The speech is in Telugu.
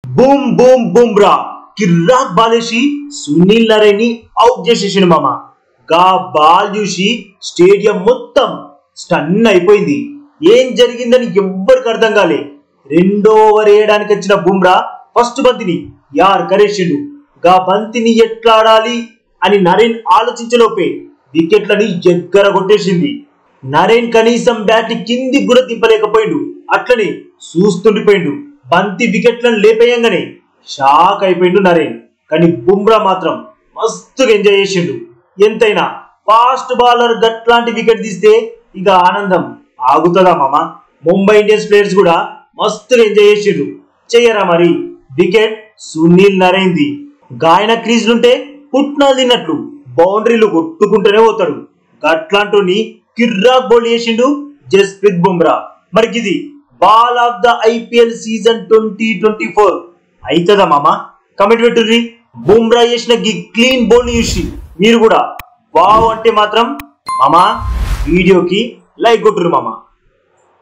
బూమ్ బూమ్ బుమ్రా కిర్రాక్ బాలేసి సునీల్ నరేన్ అవుట్ చేసేసిండు మామ. గా బాల్ చూసి స్టేడియం మొత్తం స్టన్ అయిపోయింది. ఏం జరిగిందని ఎవ్వరికి అర్థం కాలే. రెండో ఓవర్ వేయడానికి వచ్చిన బుమ్రా ఫస్ట్ బంతిని యార్ కరేసిండు. గా బంతిని ఎట్లా ఆడాలి అని నరేన్ ఆలోచించలోపే వికెట్లని ఎగ్గర కొట్టేసింది. నరేన్ కనీసం బ్యాట్ కింది కూడా దింపలేకపోయిండు. అట్లనే చూస్తుండిపోయిండు. బంతి వికెట్లను లేపేయంగానే షాక్ అయిపోయిండు నరేన్. కానీ బుమ్రా మాత్రం మస్తుగా ఎంజాయ్ చేసిండు. ఎంతైనా ఫాస్ట్ బౌలర్ గట్లాంటి వికెట్ తీస్తే ఇక ఆనందం ఆగుతుందా మామ? ముంబై ఇండియన్స్ ప్లేయర్స్ కూడా మస్తుగా ఎంజాయ్ చేసిండ్రు. చెయ్యరా మరి? వికెట్ సునీల్ నరేన్ది. గాయన క్రీజ్లుంటే పుట్నాలు తిన్నట్లు బౌండరీలు కొట్టుకుంటూనే పోతాడు. గట్లాంటి కిర్రాక్ బౌల్ చేసిండు జస్ప్రీత్ బుమ్రా. మరి ఇది ball of the IPL season 2024 అవుతుందా మామ? కమెంట్ పెట్టుర్రి. బుమ్రా చేసిన క్లీన్ బౌల్ చూసి మీరు కూడా వావ్ అంటే మాత్రం మామ వీడియోకి లైక్ కొట్టుర్రు మామ.